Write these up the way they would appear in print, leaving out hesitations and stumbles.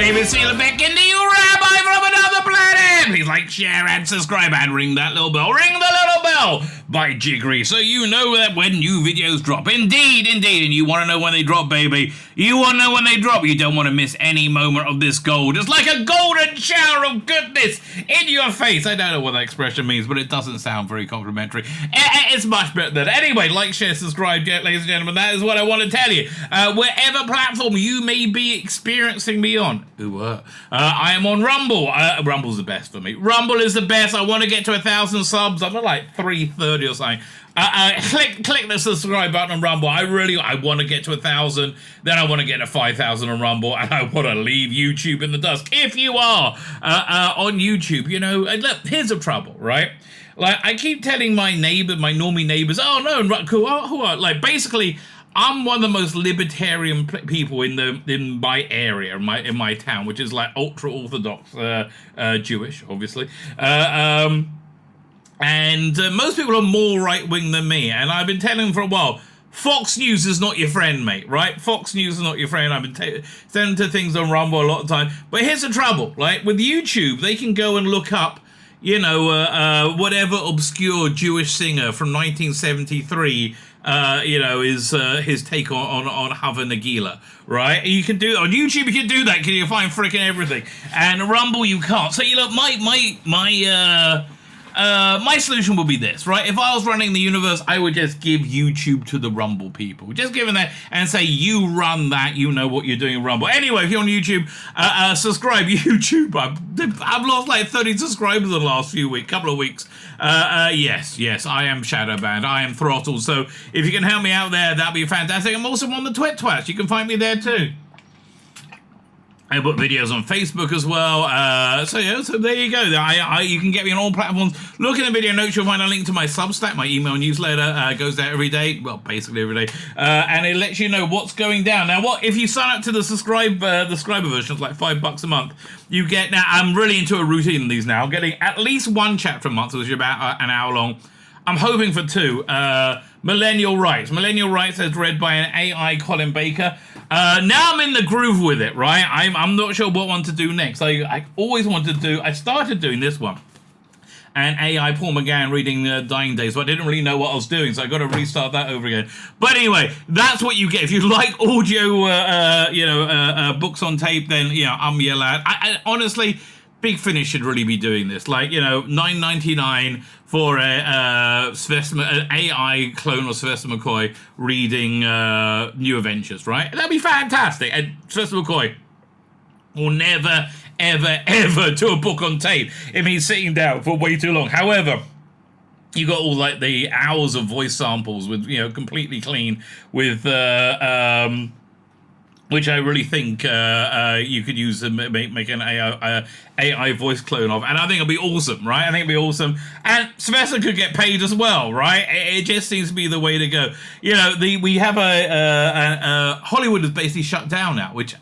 name is Tzvi Lebetkin, the Rabbi from another planet. Please like, share, and subscribe, and ring that little bell. Ring the little bell by Jiggery, so you know that when new videos drop. Indeed, and you want to know when they drop, baby. You want to know when they drop. You don't want to miss any moment of this gold. It's like a golden shower of goodness in your face. I don't know what that expression means, but it doesn't sound very complimentary. It's much better than that. Anyway, like, share, subscribe, ladies and gentlemen. That is what I want to tell you. Wherever platform you may be experiencing me on. I am on Rumble. Rumble's the best for me. Rumble is the best. I want to get to 1,000 subs. I'm at like 330 or something. Click the subscribe button on Rumble. I want to get to 1,000. Then I want to get to 5,000 on Rumble, and I want to leave YouTube in the dust. If you are on YouTube, you know, look, here's the trouble, right? Like, I keep telling my normie neighbors, oh no, cool, who are like, basically, I'm one of the most libertarian people in my area, in my town, which is like ultra orthodox Jewish, obviously. And most people are more right-wing than me. And I've been telling them for a while, Fox News is not your friend, mate, right? Fox News is not your friend. I've been sending to things on Rumble a lot of time. But here's the trouble, right? With YouTube, they can go and look up, you know, whatever obscure Jewish singer from 1973, you know, is his take on Hava Nagila, right? You can do on YouTube. You can do that because you find freaking everything. And Rumble, you can't. So you look, my solution would be this, right? If I was running the universe, I would just give YouTube to the Rumble people. Just give them that and say, you run that, you know what you're doing in Rumble. Anyway, if you're on YouTube, subscribe. YouTube. I've lost like 30 subscribers in the last couple of weeks. Yes, I am shadow banned. I am throttled. So if you can help me out there, that'd be fantastic. I'm also on the Twitch. You can find me there too. I put videos on Facebook as well. So there you go. You can get me on all platforms. Look in the video notes, you'll find a link to my Substack, my email newsletter. Goes there every day. Well, basically every day. And it lets you know what's going down. Now, if you sign up to the subscriber version, it's like $5 a month. You get, now I'm really into a routine in these now. I'm getting at least one chapter a month, which is about an hour long. I'm hoping for 2. Millennial Rights. Millennial Rights is read by an AI Colin Baker. Now I'm in the groove with it, right? I'm not sure what one to do next. I always wanted to do, I started doing this one. And AI Paul McGann reading Dying Days, so I didn't really know what I was doing, so I got to restart that over again. But anyway, that's what you get. If you like audio, books on tape, then, I'm your lad. I honestly, Big Finish should really be doing this. Like, $9.99 for an AI clone of Sylvester McCoy reading New Adventures, right? That'd be fantastic. And Sylvester McCoy will never, ever do a book on tape if he's sitting down for way too long. However, you got all like the hours of voice samples with, completely clean with which I really think you could use to make an AI voice clone of. And I think it'll be awesome, right? I think it'll be awesome. And Sylvester could get paid as well, right? It just seems to be the way to go. We have Hollywood is basically shut down now, which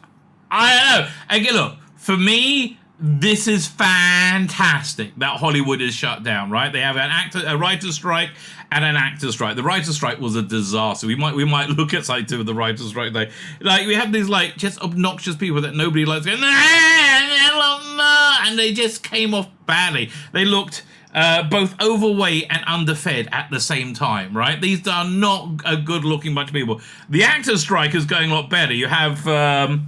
I don't know. Again, look, for me, this is fantastic that Hollywood is shut down, right? They have a writer's strike and an actor's strike. The writer's strike was a disaster. We might look at something to the writer's strike. Like we have these like just obnoxious people that nobody likes going, and they just came off badly. They looked both overweight and underfed at the same time, right? These are not a good-looking bunch of people. The actor's strike is going a lot better. You have, I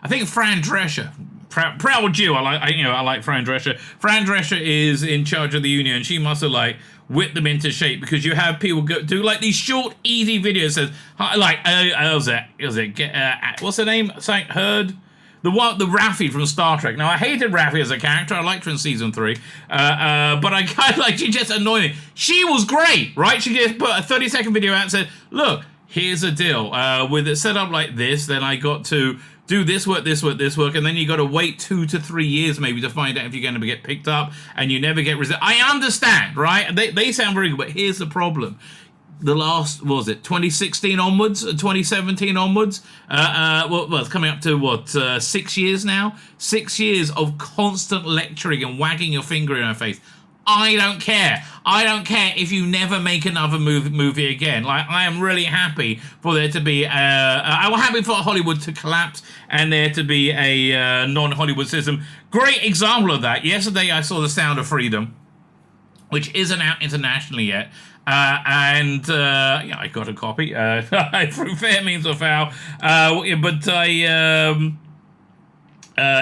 think, Fran Drescher. Proud Jew. I like Fran Drescher. Fran Drescher is in charge of the union, and she must have whipped them into shape, because you have people do like these short, easy videos. Says what's her name? Heard. The Raffi from Star Trek. Now, I hated Raffi as a character. I liked her in season 3. But I kind of she just annoyed me. She was great, right? She just put a 30-second video out and said, look, here's the deal. With it set up like this, then I got to do this work, and then you got to wait 2 to 3 years maybe to find out if you're going to get picked up, and you never get I understand, right? They sound very good, but here's the problem. The last, what was it, 2016 onwards, 2017 onwards? Well, it's coming up to, 6 years now? 6 years of constant lecturing and wagging your finger in her face. I don't care. I don't care if you never make another movie again. Like, I am really happy for there to be I'm happy for Hollywood to collapse and there to be a non-Hollywood system. Great example of that. Yesterday I saw The Sound of Freedom, which isn't out internationally yet. Yeah, I got a copy through fair means or foul. But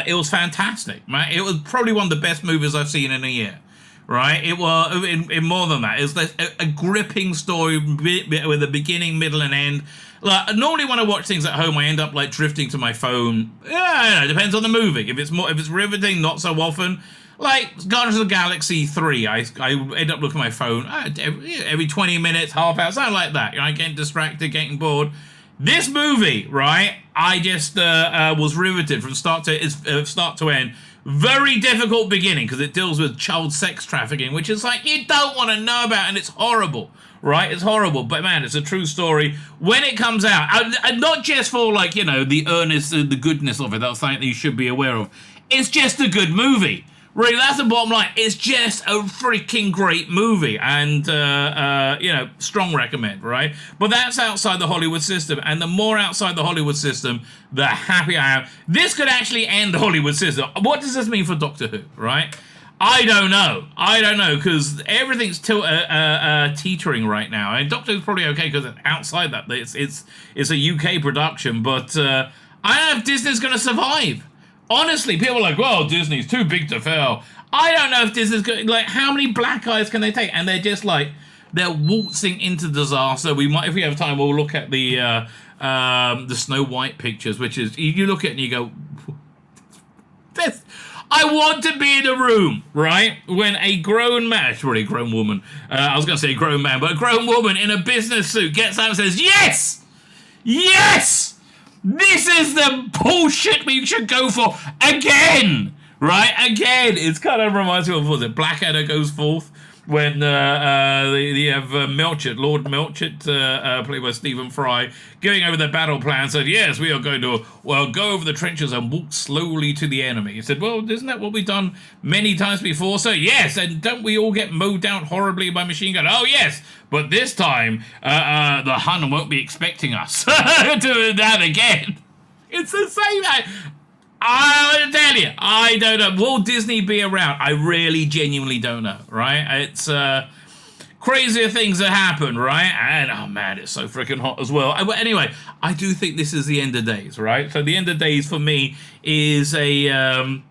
it was fantastic, right? It was probably one of the best movies I've seen in a year, right? It was in more than that. It's a gripping story with a beginning, middle, and end. Like, normally when I watch things at home, I end up like drifting to my phone. Yeah, it depends on the movie. If it's riveting, not so often. Like Guardians of the Galaxy 3, I end up looking at my phone every 20 minutes, half hour, something like that. You know, getting distracted, getting bored. This movie, right? I just was riveted from start to end. Very difficult beginning because it deals with child sex trafficking, which is like you don't want to know about, and it's horrible, right? It's horrible, but man, it's a true story. When it comes out, and not just for like the earnest, the goodness of it. That's something that you should be aware of. It's just a good movie. Really, that's the bottom line. It's just a freaking great movie, and strong recommend, right? But that's outside the Hollywood system, and the more outside the Hollywood system, the happier I am. This could actually end the Hollywood system. What does this mean for Doctor Who, right? I don't know, because everything's teetering right now, and Doctor Who's probably okay because it's outside that. It's a UK production, but I don't know if Disney's going to survive. Honestly, people are like, well, Disney's too big to fail. I don't know if Disney's good. Like, how many black eyes can they take? And they're just like, they're waltzing into disaster. We might, if we have time, we'll look at the Snow White pictures, which is, you look at it and you go, this. I want to be in a room, right, when a grown man, it's really a grown woman, I was going to say grown man, but a grown woman in a business suit gets out and says, yes! Yes! This is the bullshit we should go for again, right? Again, it's kind of reminds me of, what was it, Blackadder goes forth when they have Melchett, Lord Melchett, played by Stephen Fry, going over the battle plan, said, yes, we are going to go over the trenches and walk slowly to the enemy. He said, well, isn't that what we've done many times before? So, yes, and don't we all get mowed down horribly by machine gun? Oh, yes, but this time, the Hun won't be expecting us to do that again. It's the same. I tell you, I don't know. Will Disney be around? I really, genuinely don't know, right? It's crazier things that happen, right? And, oh, man, it's so freaking hot as well. But anyway, I do think this is the end of days, right? So the end of days for me is a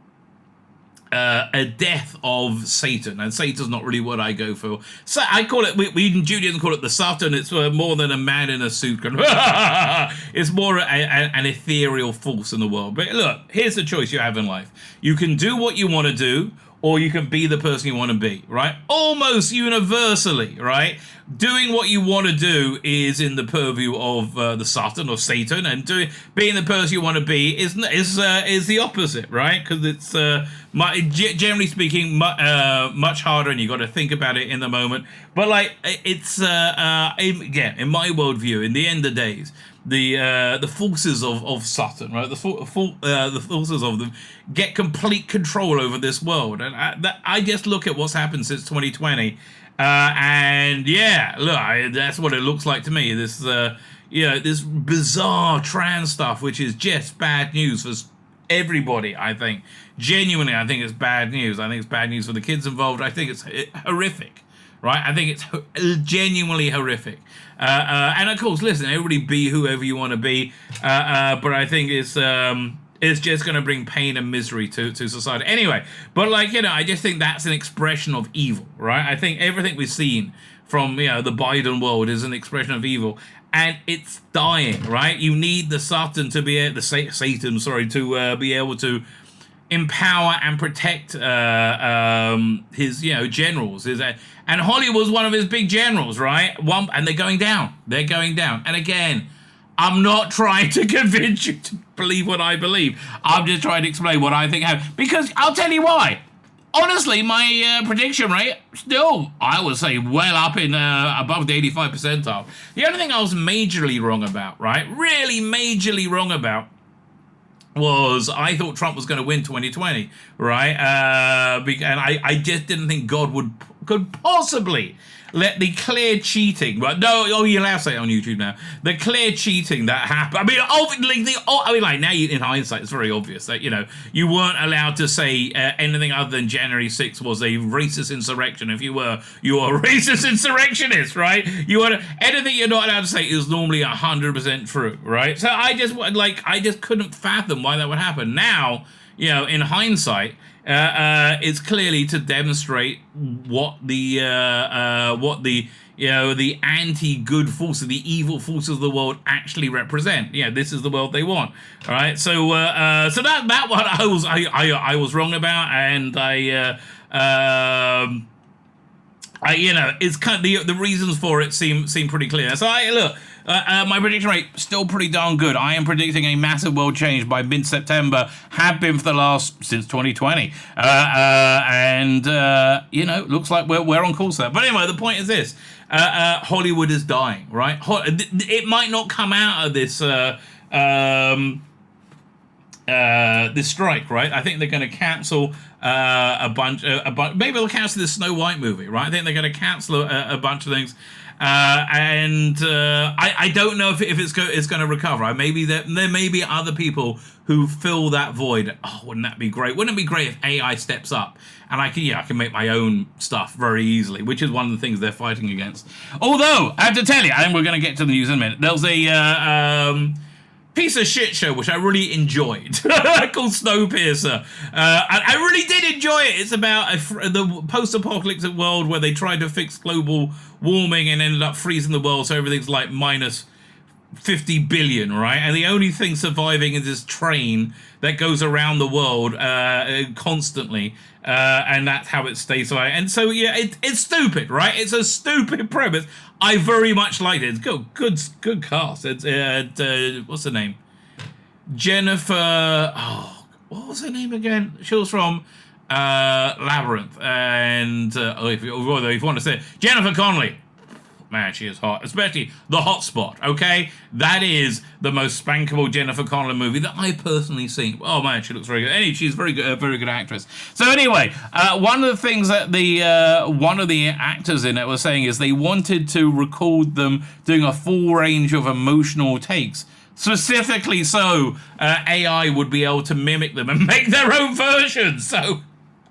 death of Satan, and Satan's not really what I go for. So I call it, we Judaism call it the Satan. It's more than a man in a suit. It's more an ethereal force in the world. But look, here's the choice you have in life. You can do what you want to do, or you can be the person you want to be, right? Almost universally, right? Doing what you want to do is in the purview of the Satan or Satan, and being the person you want to be is the opposite, right? Because it's generally speaking much harder, and you got to think about it in the moment. But like it's in my worldview, in the end of days, the forces of Satan, right? The forces of them get complete control over this world, and I just look at what's happened since 2020. And yeah, look, that's what it looks like to me. This, this bizarre trans stuff, which is just bad news for everybody. I think genuinely, I think it's bad news. I think it's bad news for the kids involved. I think it's horrific, right? I think it's genuinely horrific. And of course, listen, everybody be whoever you want to be. But I think it's just going to bring pain and misery to society. Anyway, but I just think that's an expression of evil, right? I think everything we've seen from, the Biden world is an expression of evil, and it's dying, right? You need the Satan to be able, to be able to empower and protect his, generals. And Hollywood's one of his big generals, right? And they're going down. And again, I'm not trying to convince you to believe what I believe. I'm just trying to explain what I think happened. Because I'll tell you why. Honestly, my prediction rate, still, I would say, well up in above the 85 percentile. The only thing I was majorly wrong about, right? Really majorly wrong about, was I thought Trump was going to win 2020, right? And I just didn't think God could possibly let the clear cheating, right? No, you're allowed to say it on YouTube now. The clear cheating that happened. I mean, now in hindsight, it's very obvious that you weren't allowed to say anything other than January 6th was a racist insurrection. If you were a racist insurrectionist, right? Anything you're not allowed to say is normally 100% true, right? So I just couldn't fathom why that would happen. Now, in hindsight. It's clearly to demonstrate what the anti-good forces, the evil forces of the world actually represent. This is the world they want. All right, so that one I was wrong about, and it's kind of the reasons for it seem pretty clear. So my prediction rate still pretty darn good. I am predicting a massive world change by mid-September. Have been for the since 2020, looks like we're on course there. But anyway, the point is this: Hollywood is dying, right? It might not come out of this this strike, right? I think they're going to cancel a bunch. Maybe they'll cancel the Snow White movie, right? I think they're going to cancel a bunch of things. I don't know if it's going to recover. Maybe there may be other people who fill that void. Oh, wouldn't that be great? Wouldn't it be great if AI steps up and I can make my own stuff very easily, which is one of the things they're fighting against. Although I have to tell you, and we're going to get to the news in a minute. There's a piece of shit show which I really enjoyed called Snowpiercer. I really did enjoy it. It's about the post-apocalyptic world where they tried to fix global warming and ended up freezing the world, so everything's like minus 50 billion, right? And the only thing surviving is this train that goes around the world constantly, and that's how it stays alive. And so it's stupid, right? It's a stupid premise. I very much liked it. It's good cast. It's what's her name? Jennifer. Oh, what was her name again? She was from Labyrinth, and if you want to say it, Jennifer Connelly. Man, she is hot, especially The Hot Spot, okay? That is the most spankable Jennifer Connelly movie that I personally seen. Oh, man, she looks very good. Anyway, she's very good actress. So anyway, one of the things that one of the actors in it was saying is they wanted to record them doing a full range of emotional takes. Specifically so AI would be able to mimic them and make their own versions. So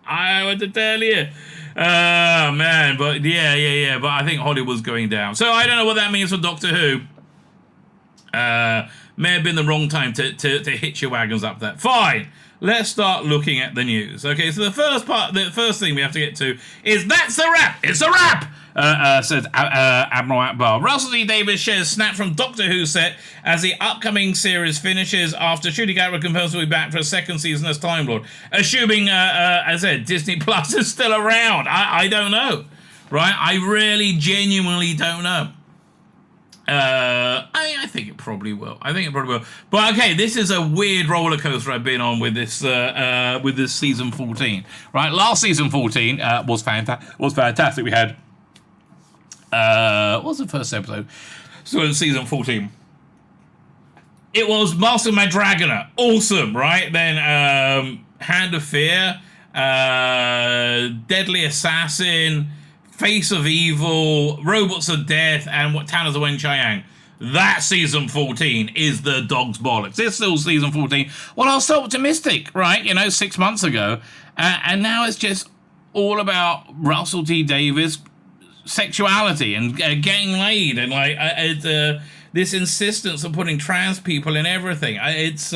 I want to tell you. Oh, man, but yeah, but I think Hollywood's going down. So I don't know what that means for Doctor Who. May have been the wrong time to hitch your wagons up there. Fine, let's start looking at the news. Okay, so the first thing we have to get to is that's a wrap. It's a wrap. Said Admiral Akbar. Russell T Davies shares snap from Doctor Who set as the upcoming series finishes after Shooting Gatwick confirms will be back for a second season as Time Lord. Assuming, as I said, Disney Plus is still around. I don't know, right? I really genuinely don't know. I think it probably will. But okay, this is a weird roller coaster I've been on with this season 14. Right, last season 14 was fantastic. We had what was the first episode? So in season 14, it was Master Madragona, awesome, right? Then Hand of Fear, Deadly Assassin, Face of Evil, Robots of Death, and what Town of the Wen Chiang. That season 14 is the dog's bollocks. It's still season 14. Well, I was so optimistic, right? 6 months ago, and now it's just all about Russell T Davies' sexuality and getting laid, and this insistence of putting trans people in everything. It's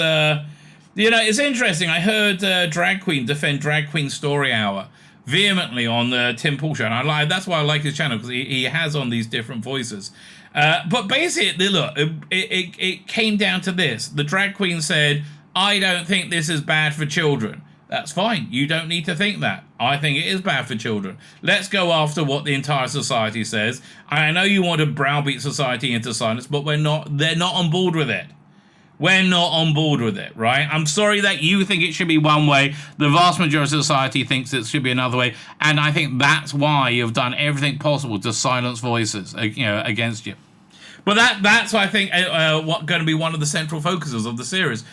interesting. I heard Drag Queen defend Drag Queen Story Hour vehemently on the Tim Pool show, and that's why I like his channel, because he has on these different voices. But basically, look, it came down to this. The drag queen said, "I don't think this is bad for children." That's fine. You don't need to think that. I think it is bad for children. Let's go after what the entire society says. I know you want to browbeat society into silence, but they're not on board with it. We're not on board with it, right? I'm sorry that you think it should be one way. The vast majority of society thinks it should be another way. And I think that's why you've done everything possible to silence voices, against you. But that's, I think, going to be one of the central focuses of the series.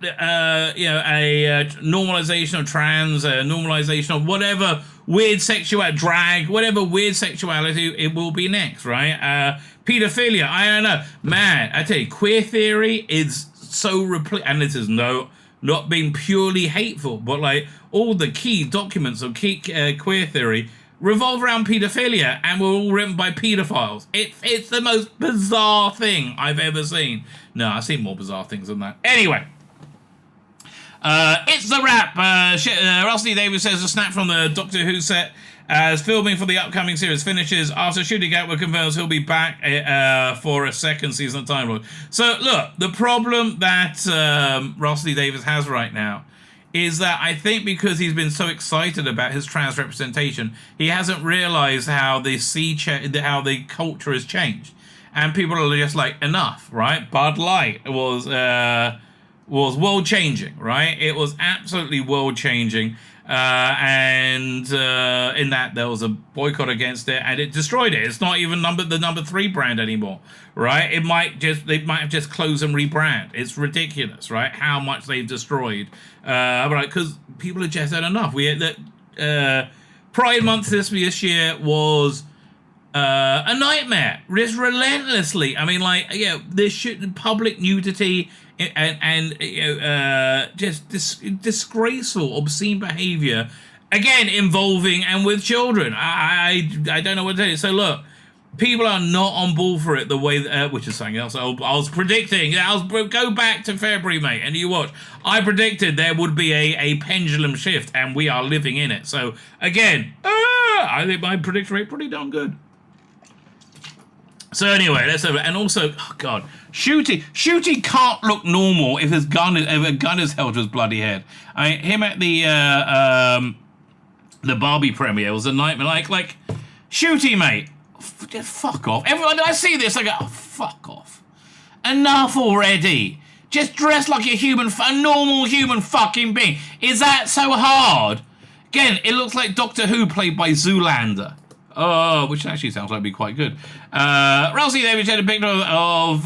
normalization of trans, normalization of whatever weird sexuality, drag, whatever weird sexuality it will be next, right? Pedophilia, I don't know. Man, I tell you, queer theory is so and this is not being purely hateful, but like all the key documents of queer theory revolve around pedophilia and were all written by pedophiles. It's the most bizarre thing I've ever seen. No, I've seen more bizarre things than that. Anyway. It's the wrap. Russell Davis says a snap from the Doctor Who set as filming for the upcoming series finishes. After shooting out, we're confirmed he'll be back for a second season of Time Lord. So, look, the problem that Russell Davis has right now is that I think because he's been so excited about his trans representation, he hasn't realized how how the culture has changed. And people are just like, enough, right? Bud Light was world-changing, right? It was absolutely world-changing. And in that there was a boycott against it, and it destroyed it. It's not even the number 3 brand anymore, right? They might have just closed and rebrand. It's ridiculous, right? How much they've destroyed, because people have just had enough. Pride Month this year was a nightmare, just relentlessly. I mean, like, this public nudity and just disgraceful, obscene behavior, again involving and with children. I don't know what to tell you. So look, people are not on board for it the way that, which is something else I was predicting. Go back to February, mate, and you watch. I predicted there would be a pendulum shift, and we are living in it. So again, I think my prediction rate pretty darn good. So anyway, let's have it. And also, oh God, Shooty can't look normal if a gun is held to his bloody head. I mean, him at the Barbie premiere was a nightmare. Like, Shooty, mate, just fuck off. Everyone, I see this, I go, oh, fuck off. Enough already. Just dress like a normal human fucking being. Is that so hard? Again, it looks like Doctor Who played by Zoolander. Oh, which actually sounds like it'd be quite good. Ralsei David had a picture of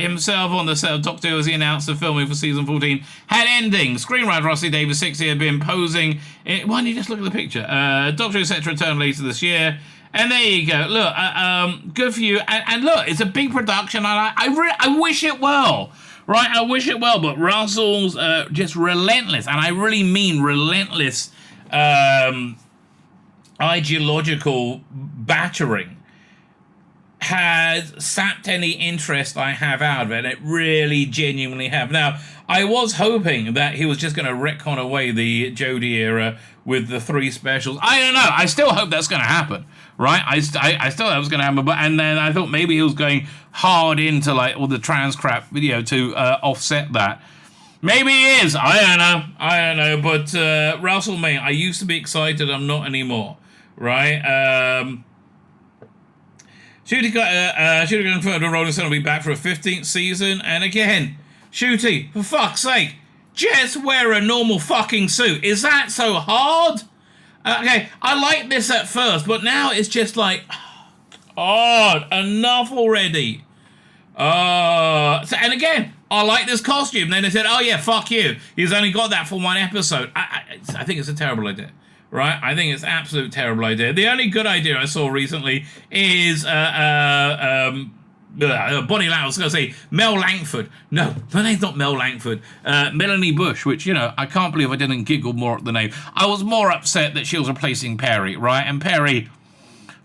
himself on the set of Doctor Who as he announced the filming for season 14 had ending. Screenwriter Ralsei David, 60, had been posing. Why don't you just look at the picture? Doctor Who set to return later this year. And there you go. Look, good for you. And look, it's a big production. And I wish it well. Right? I wish it well. But Russell's just relentless. And I really mean relentless ideological battering has sapped any interest I have out of it. It really genuinely have. Now, I was hoping that he was just going to retcon away the Jodie era with the 3 specials. I don't know. I still hope that's going to happen, right? I still hope it's going to happen. And then I thought maybe he was going hard into like all the trans crap video to offset that. Maybe he is. I don't know. But Russell, mate, I used to be excited. I'm not anymore. Right? Shooty confirmed that Rolling Stone will be back for a 15th season. And again, Shooty, for fuck's sake, just wear a normal fucking suit. Is that so hard? Okay, I liked this at first, but now it's just like, oh, enough already. And again, I like this costume. Then they said, oh yeah, fuck you. He's only got that for 1 episode. I think it's a terrible idea. Right? I think it's an absolute terrible idea. The only good idea I saw recently is Bonnie Lang. I was going to say Mel Langford. No, her name's not Mel Langford. Melanie Bush, which, I can't believe I didn't giggle more at the name. I was more upset that she was replacing Perry, right? And Perry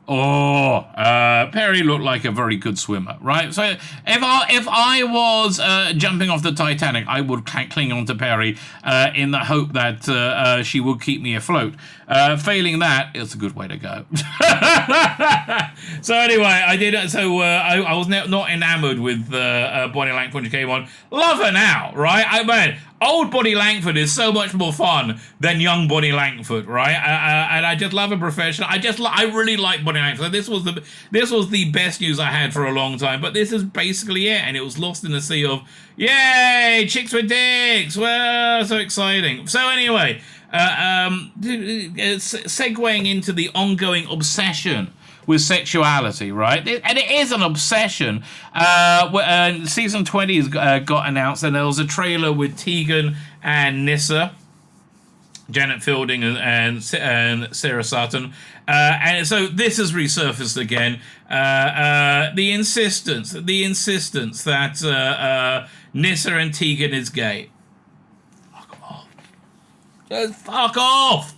looked like a very good swimmer, right? So if I was jumping off the Titanic, I would cling on to Perry in the hope that she would keep me afloat. Failing that, it's a good way to go. So anyway, I did. So I was not enamored with Bonnie Langford when she came on. Love her now, right? I mean, old Bonnie Langford is so much more fun than young Bonnie Langford, right? And I just love her profession. I really like Bonnie Langford. This was the best news I had for a long time. But this is basically it, and it was lost in the sea of yay, chicks with dicks. Well, so exciting. So anyway, segueing into the ongoing obsession with sexuality, right? And it is an obsession. Season 20 has got announced, and there was a trailer with Tegan and Nyssa, Janet Fielding and Sarah Sutton. And so this has resurfaced again. The insistence that Nyssa and Tegan is gay. Fuck off. Just fuck off.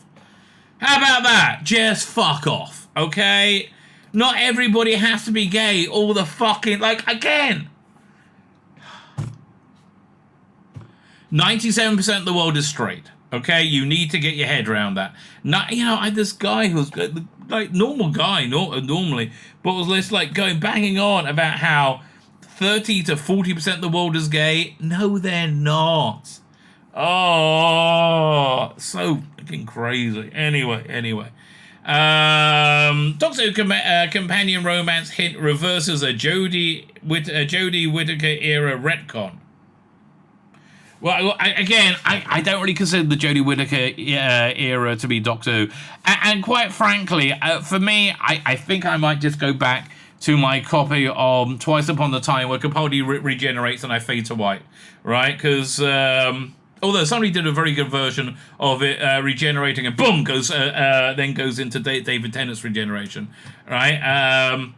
How about that? Just fuck off, okay? Not everybody has to be gay all the fucking... Like, again. 97% of the world is straight, okay? You need to get your head around that. Not, you know, I had this guy who's like normal guy, normally, but was just like banging on about how 30 to 40% of the world is gay. No, they're not. Oh, so fucking crazy. Anyway. Doctor Who companion romance hint reverses a Jodie Whittaker era retcon. Well, I don't really consider the Jodie Whittaker era to be Doctor Who. And quite frankly, for me, I think I might just go back to my copy of Twice Upon a Time, where Capaldi regenerates and I fade to white, right? Because although somebody did a very good version of it, regenerating and boom then goes into David Tennant's regeneration, right?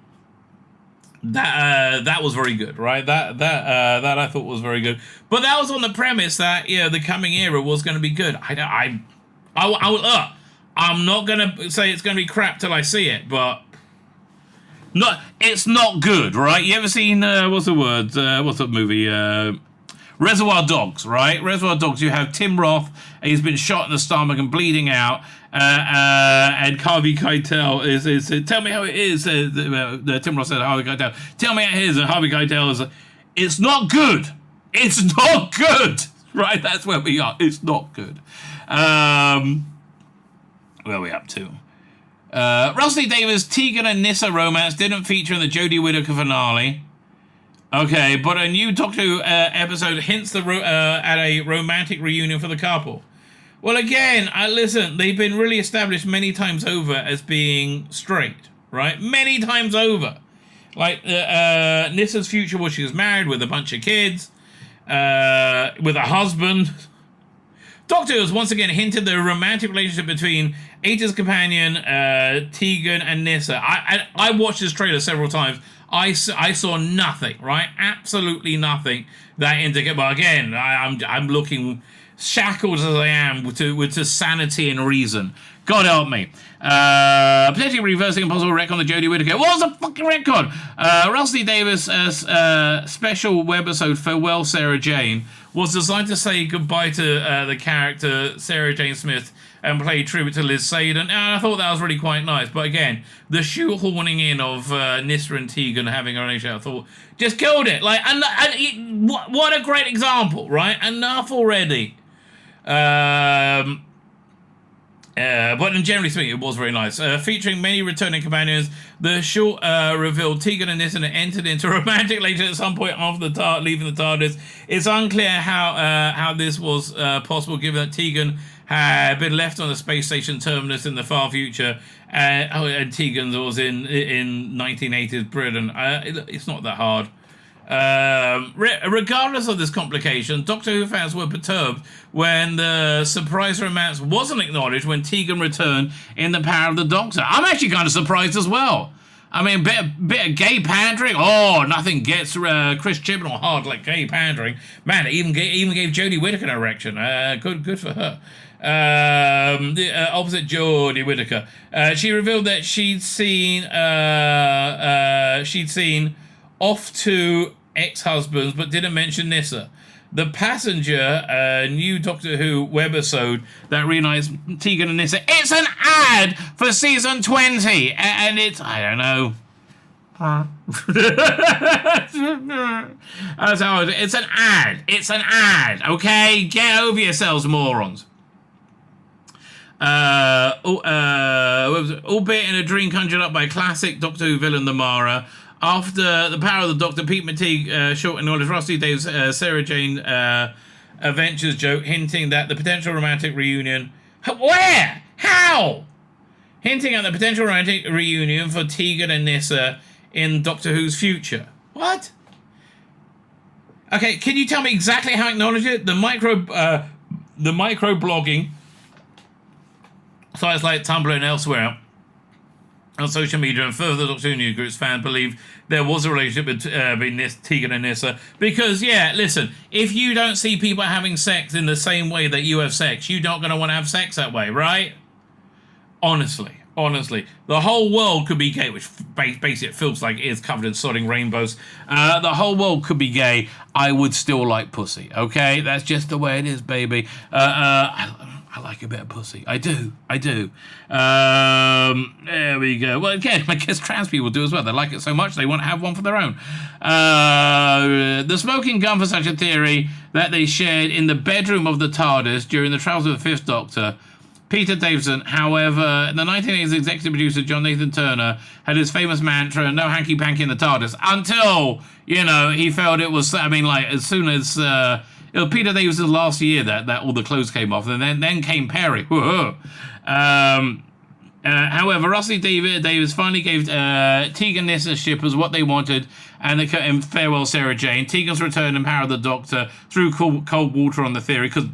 That was very good, right? That I thought was very good, but that was on the premise that the coming era was going to be good. I'm not gonna say it's going to be crap till I see it, but it's not good, right? You ever seen what's the movie? Reservoir Dogs, right? Reservoir Dogs. You have Tim Roth. He's been shot in the stomach and bleeding out. And Harvey Keitel is tell me how it is. Tim Roth said Harvey Keitel. Tell me how it is. And Harvey Keitel is. It's not good. It's not good. Right. That's where we are. It's not good. Where are we up to? Russell Davis, Tegan and Nyssa romance didn't feature in the Jodie Whittaker finale. Okay, but a new Doctor Who episode hints at a romantic reunion for the couple. Well, again, listen, they've been really established many times over as being straight, right? Many times over. Like, Nyssa's future was she was married with a bunch of kids, with a husband. Doctor Who has once again hinted the romantic relationship between Ata's companion, Tegan, and Nyssa. I watched this trailer several times. I saw nothing, right? Absolutely nothing that indicates. But again, I'm looking shackled as I am to sanity and reason. God help me. Potentially reversing a possible wreck on the Jodie Whittaker. What was a fucking record? Russell Davis' special webisode Farewell Sarah Jane was designed to say goodbye to the character Sarah Jane Smith and play tribute to Liz Sadin, and I thought that was really quite nice. But again, the shoehorning in of Nyssa and Tegan having a relationship, I thought, just killed it. Like, what a great example, right? Enough already. But generally speaking, it was very nice. Featuring many returning companions, the short revealed Tegan and Nyssa entered into a romantic relationship at some point after leaving the TARDIS. It's unclear how this was possible, given that Tegan had been left on the space station terminus in the far future, and Tegan was in 1980s Britain. It's not that hard. Regardless of this complication, Doctor Who fans were perturbed when the surprise romance wasn't acknowledged when Tegan returned in The Power of the Doctor. I'm actually kind of surprised as well. I mean, bit of gay pandering. Oh, nothing gets Chris Chibnall hard like gay pandering. Man, it even gave Jodie Whittaker an erection. Good for her. The opposite Jodie Whittaker. She revealed that she'd seen off to ex-husbands, but didn't mention Nyssa. The Passenger, a new Doctor Who webisode that reunites Tegan and Nyssa. It's an ad for season 20, and it's, I don't know. That's how it's an ad. It's an ad, okay? Get over yourselves, morons. Albeit in a dream conjured up by classic Doctor Who villain, the Mara. After The Power of the Doctor, Pete McTeague short acknowledged Rusty Dave's Sarah Jane Adventures joke, hinting that the potential romantic reunion... Where? How? hinting at the potential romantic reunion for Tegan and Nyssa in Doctor Who's future. What? Okay, can you tell me exactly how I acknowledge it? The micro blogging sites like Tumblr and elsewhere on social media and further Doctor Who news groups fans believe there was a relationship between Tegan and Nyssa. Because, yeah, listen, if you don't see people having sex in the same way that you have sex, you're not going to want to have sex that way, right? Honestly, the whole world could be gay, which basically it feels like it is covered in sodding rainbows. The whole world could be gay. I would still like pussy, okay? That's just the way it is, baby. I like a bit of pussy. I do. There we go. Well, again, I guess trans people do as well. They like it so much they want to have one for their own. The smoking gun for such a theory that they shared in the bedroom of the TARDIS during the travels of the Fifth Doctor. Peter Davison, however, the 1980s executive producer John Nathan Turner had his famous mantra, no hanky-panky in the TARDIS, until, he felt it was, as soon as, it was Peter Davison's last year that all the clothes came off, and then came Perry. However, Rusty Davis finally gave Tegan Nyssa shippers what they wanted, and in Farewell Sarah Jane. Tegan's return empowered the Doctor threw cold water on the theory, because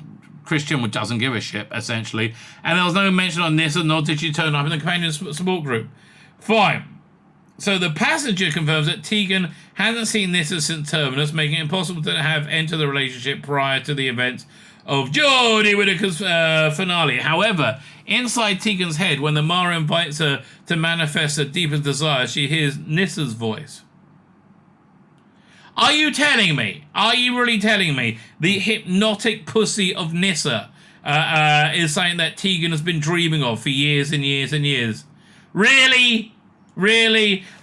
Christian doesn't give a shit, essentially. And there was no mention on Nyssa, nor did she turn up in the companion support group. Fine. So the passenger confirms that Tegan hasn't seen Nyssa since Terminus, making it impossible to have entered the relationship prior to the events of Jodie Whittaker's finale. However, inside Tegan's head, when the Mara invites her to manifest her deepest desire, she hears Nyssa's voice. Are you telling me? Are you really telling me the hypnotic pussy of Nyssa is something that Tegan has been dreaming of for years and years and years? Really?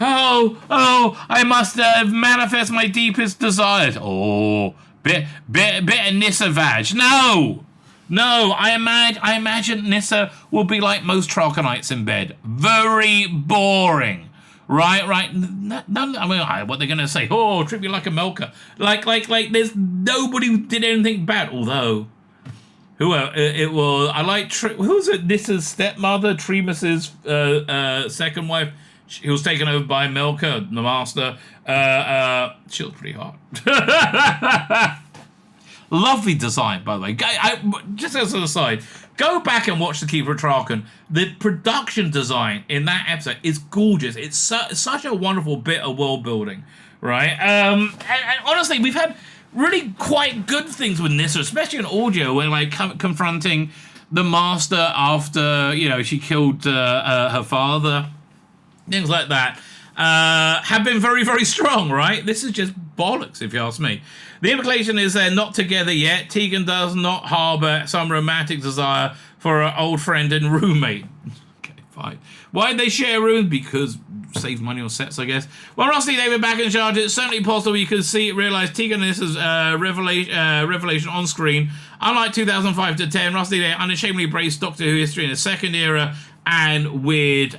Oh, I must manifest my deepest desires. Oh, bit of Nyssa vag. No, I imagine Nyssa will be like most Tralconites in bed. Very boring. Right. What they're gonna say? Oh, treat me like a milker. Like. There's nobody who did anything bad. Although, it was. I like. Who's it? Nyssa's stepmother, Tremus's second wife. He was taken over by Milker, the master. She was pretty hot. Lovely design, by the way. Just as an aside, go back and watch The Keeper of Traken. The production design in that episode is gorgeous. It's such a wonderful bit of world building, right? And honestly, we've had really quite good things with Nyssa, especially in audio, when confronting the master after she killed her father, things like that. Have been very, very strong, right? This is just bollocks, if you ask me. The implication is they're not together yet. Tegan does not harbour some romantic desire for her old friend and roommate. Okay, fine. Why did they share rooms? Because save money on sets, I guess. Well, Rusty David back in charge. It's certainly possible you can realise Tegan and Nyssa's revelation on screen. Unlike 2005 to 10, Rusty David unashamedly embraced Doctor Who history in a second era and weird,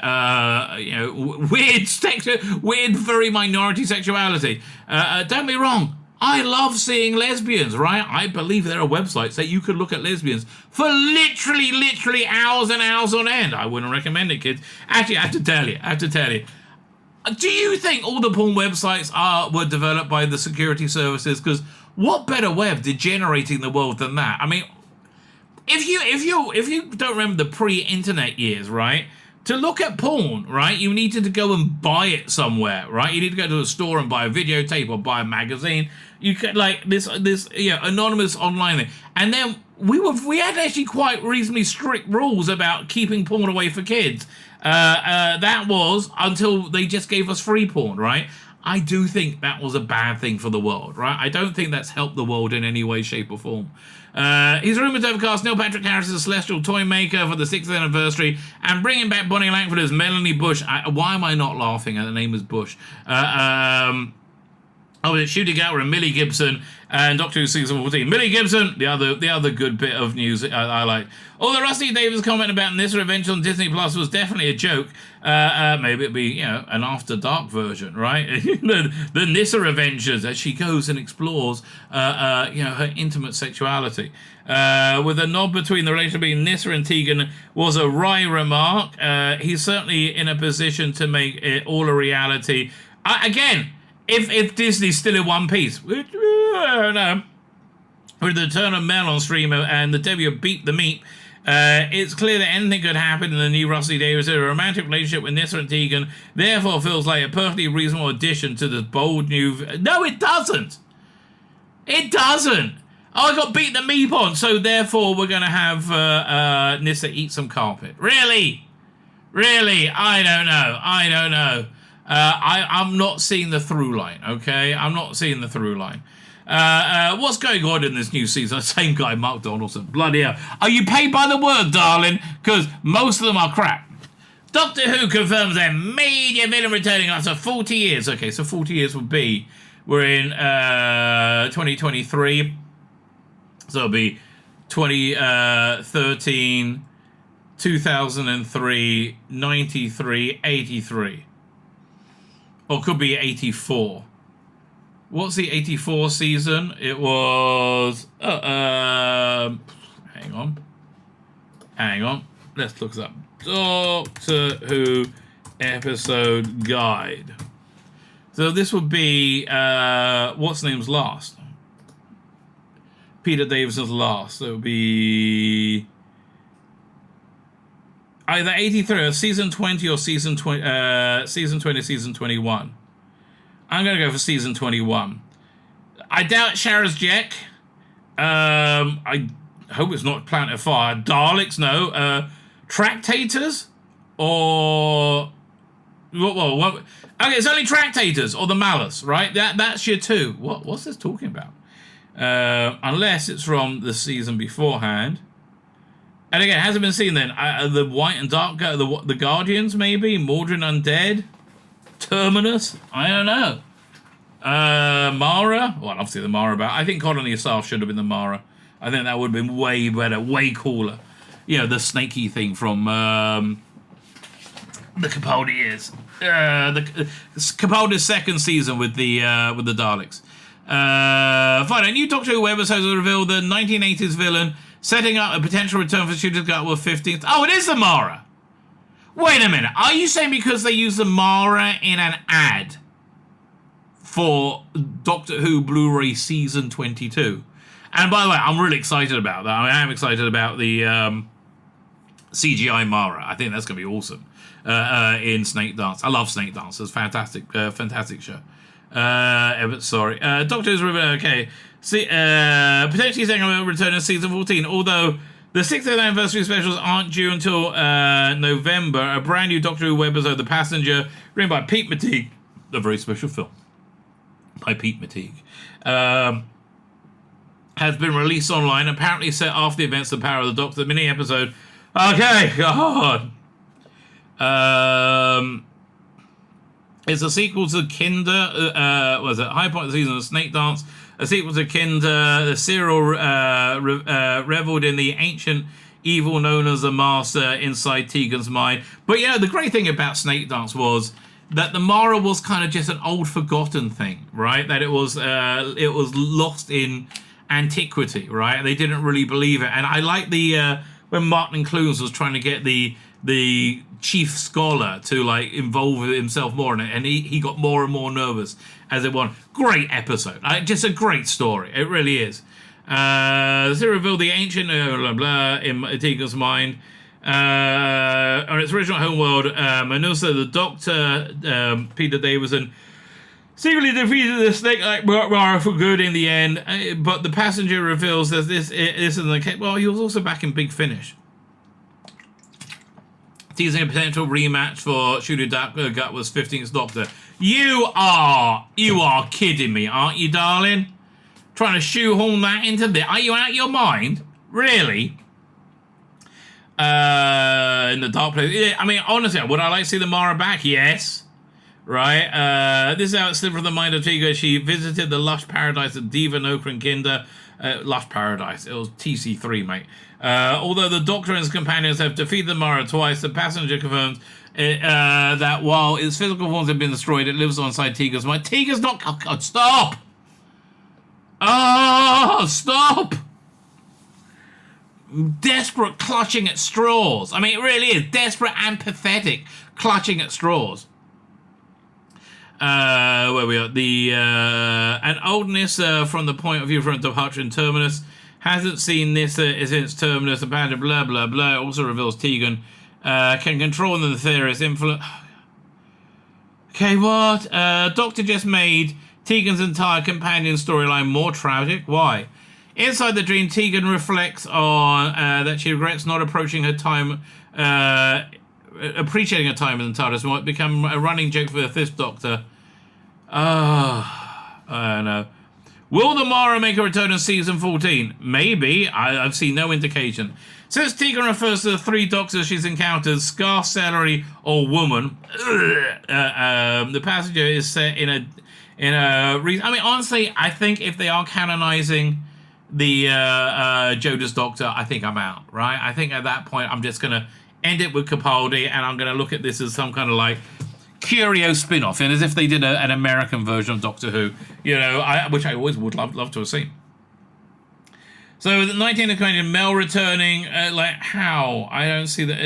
weird, very minority sexuality. Don't get me wrong, I love seeing lesbians, right? I believe there are websites that you could look at lesbians for literally hours and hours on end. I wouldn't recommend it, kids. Actually, I have to tell you. Do you think all the porn websites were developed by the security services? Because what better way of degenerating the world than that? I mean, if you don't remember the pre-internet years, right? To look at porn, right, you needed to go and buy it somewhere, right? You need to go to a store and buy a videotape or buy a magazine. You could this anonymous online thing. And then we had actually quite reasonably strict rules about keeping porn away for kids. That was until they just gave us free porn, right? I do think that was a bad thing for the world, right? I don't think that's helped the world in any way, shape, or form. He's rumoured to have cast Neil Patrick Harris as a celestial toy maker for the 6th anniversary and bringing back Bonnie Langford as Melanie Bush. Why am I not laughing? Her name is Bush. Oh, it's Shooting Out with Millie Gibson and Doctor Who season 14. Millie Gibson, the other good bit of news I like. Although Rusty Davis' comment about Nissa Revenge on Disney Plus was definitely a joke. Maybe it'd be, an After Dark version, right? the Nissa Revengers as she goes and explores, her intimate sexuality. With a nod between the relationship between Nissa and Tegan was a wry remark. He's certainly in a position to make it all a reality. Again, if Disney's still in one piece, which I don't know, with the return of Mel on stream and the debut of Beat the Meat, it's clear that anything could happen in the new Rusty Davis. A romantic relationship with Nissa and Tegan therefore feels like a perfectly reasonable addition to this bold new... No, it doesn't. It doesn't. I got Beat the Meat on, so therefore we're going to have Nissa eat some carpet. Really? I don't know. I'm not seeing the through line, okay? I'm not seeing the through line. What's going on in this new season? Same guy, Mark Donaldson. Bloody hell. Are you paid by the word, darling? Because most of them are crap. Doctor Who confirms their major villain returning after 40 years. Okay, so 40 years would be... We're in 2023. So it'll be 2013, 2003, 93, 83. Or it could be 84. What's the 84 season? It was... hang on. Let's look this up. Doctor Who episode guide. So this would be... what's the name's last? Peter Davison's last. So it would be... either 83 or season 20 or season 20, season 21. I'm going to go for season 21. I doubt Shara's Jack. I hope it's not Planet of Fire. Daleks, no. Tractators? Or... What? Okay, it's only Tractators or the Malice, right? That's your two. What's this talking about? Unless it's from the season beforehand. And again, it hasn't been seen then. The White and Dark, the Guardians, maybe? Mordred Undead? Terminus? I don't know. Mara? Well, obviously the Mara back. I think Colony of Staff should have been the Mara. I think that would have been way better, way cooler. The snaky thing from the Capaldi years. The Capaldi's second season with the Daleks. Fine, a new Doctor Who episode has revealed the 1980s villain setting up a potential return for Shooter's Gut with 15th. Oh, it is the Mara. Wait a minute. Are you saying because they use the Mara in an ad for Doctor Who Blu-ray Season 22? And by the way, I'm really excited about that. I am excited about the CGI Mara. I think that's going to be awesome in Snake Dance. I love Snake Dance. It's fantastic show. Doctor Who's okay. See, potentially saying I'm returning to season 14, although the 60th anniversary specials aren't due until November. A brand new Doctor Who episode, The Passenger, written by Pete McTeague, a very special film by Pete McTeague, has been released online, apparently set after the events of The Power of the Doctor, mini episode. Okay, God. It's a sequel to Kinder, High Point of the Season of Snake Dance, a sequel to Kinder. The serial reveled in the ancient evil known as the Master inside Tegan's mind. But the great thing about Snake Dance was that the Mara was kind of just an old forgotten thing, right? That it was lost in antiquity, right? They didn't really believe it. And I like the when Martin Clunes was trying to get the chief scholar to involve himself more in it, and he got more and more nervous as it went. Great episode, just a great story. It really is. So revealed the ancient in Tegan's mind. On its original homeworld, Manusa, the Doctor, Peter Davison, secretly defeated the snake-like Mara for good in the end. But the Passenger reveals that this isn't the case. Well, he was also back in Big Finish, teasing a potential rematch for Shooter Gut was 15th Doctor. You are kidding me, aren't you, darling? Trying to shoehorn that into this? Are you out of your mind? Really? In the Dark Place. I mean, honestly, would I like to see the Mara back? Yes. right? This is how it slipped from the mind of Tiga. She visited the lush paradise of Diva Nokran Kinder. Lush paradise. It was TC3, mate. Although the Doctor and his companions have defeated the Mara twice, the passenger confirms that while its physical forms have been destroyed, it lives alongside Tiga's mind. Tiga's not... Oh, God, stop! Oh, stop! Desperate clutching at straws. I mean, it really is. Desperate and pathetic clutching at straws. Where we are, an oldness from the point of view from departure in Terminus hasn't seen this since Terminus. Apparently, blah blah blah. It also reveals Tegan can control the nefarious influence. Okay, what? Doctor just made Tegan's entire companion storyline more tragic. Why? Inside the dream, Tegan reflects on that she regrets not approaching her time. Appreciating her time in the TARDIS might become a running joke for the Fifth Doctor. I don't know. Will the Mara make a return in season 14? Maybe. I've seen no indication. Since Tegan refers to the 3 Doctors she's encountered, scarce, celery, or woman, the passenger is set in a. I mean, honestly, I think if they are canonizing the Jodas Doctor, I think I'm out. Right? I think at that point I'm just gonna end it with Capaldi, and I'm going to look at this as some kind of like curio spin-off, and as if they did an American version of Doctor Who, you know, which I always would love to have seen. So the 19th kind of Mel returning, like how? I don't see that.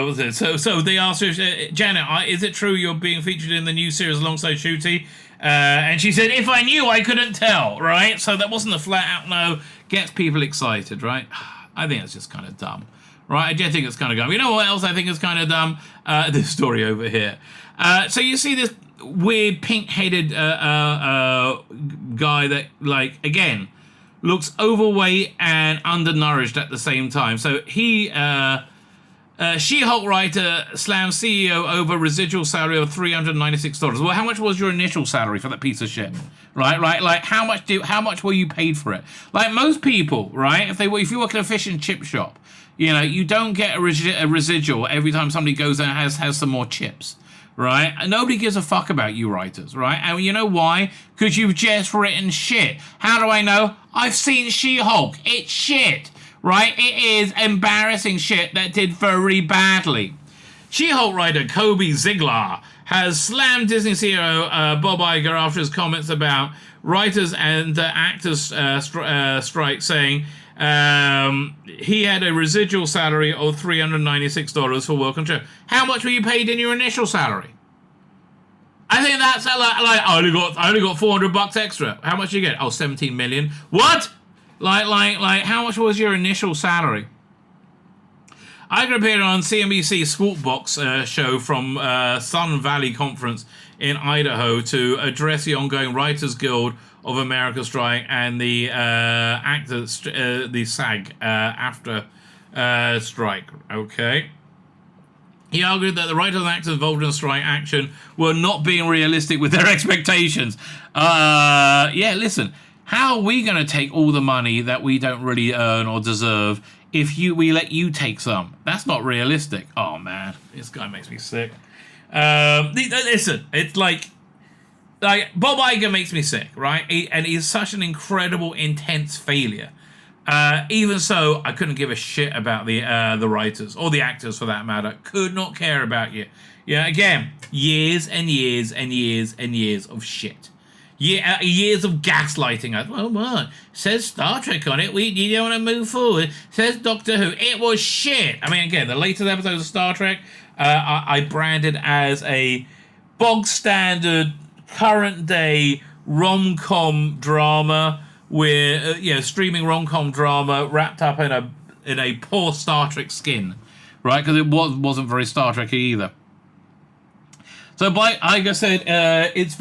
What's it? So they asked her, Janet, is it true you're being featured in the new series alongside Shooty? And she said, if I knew, I couldn't tell, right? So that wasn't a flat out no. Gets people excited, right? I think it's just kind of dumb, right? I just think it's kind of dumb. You know what else I think is kind of dumb? This story over here. So you see this weird pink-headed guy that, like, again, looks overweight and undernourished at the same time. So he... She-Hulk writer slams CEO over residual salary of $396. Well, how much was your initial salary for that piece of shit? Right? Like, how much were you paid for it? Like most people, right? If you work in a fish and chip shop, you know, you don't get a residual every time somebody goes and has some more chips, right? And nobody gives a fuck about you writers, right? And you know why? Because you've just written shit. How do I know? I've seen She-Hulk. It's shit. Right? It is embarrassing shit that did very badly. She-Hulk writer Kobe Ziegler has slammed Disney CEO Bob Iger after his comments about writers and actors strike, saying he had a residual salary of $396 for work on show. How much were you paid in your initial salary? I think that's like I only got $400 extra. How much did you get? Oh, 17 million. What? Like, how much was your initial salary? Iger appeared on CNBC Squawk Box show from Sun Valley Conference in Idaho to address the ongoing Writers Guild of America strike and the actors, the SAG after strike. Okay. He argued that the writers and actors involved in strike action were not being realistic with their expectations. Yeah, listen. How are we going to take all the money that we don't really earn or deserve if we let you take some? That's not realistic. Oh, man. This guy makes me sick. Listen, it's like Bob Iger makes me sick, right? And he's such an incredible, intense failure. Even so, I couldn't give a shit about the writers, or the actors for that matter. Could not care about you. Yeah, again, years and years and years and years of shit. Yeah, years of gaslighting us. Well, what? Says Star Trek on it. You don't want to move forward. Says Doctor Who. It was shit. I mean, again, the latest episodes of Star Trek, I branded as a bog standard, current day rom-com drama, where streaming rom-com drama wrapped up in a poor Star Trek skin, right? Because it wasn't very Star Trek either. So, like I said, it's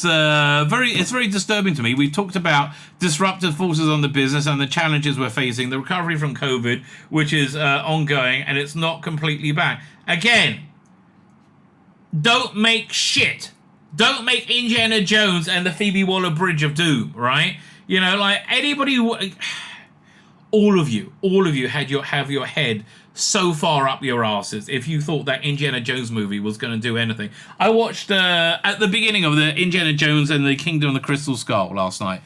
very disturbing to me. We've talked about disruptive forces on the business and the challenges we're facing, the recovery from COVID, which is ongoing, and it's not completely back. Again, don't make shit. Don't make Indiana Jones and the Phoebe Waller-Bridge of Doom, right? You know, like anybody, all of you have your head so far up your asses if you thought that Indiana Jones movie was going to do anything. I watched at the beginning of the Indiana Jones and the Kingdom of the Crystal Skull last night,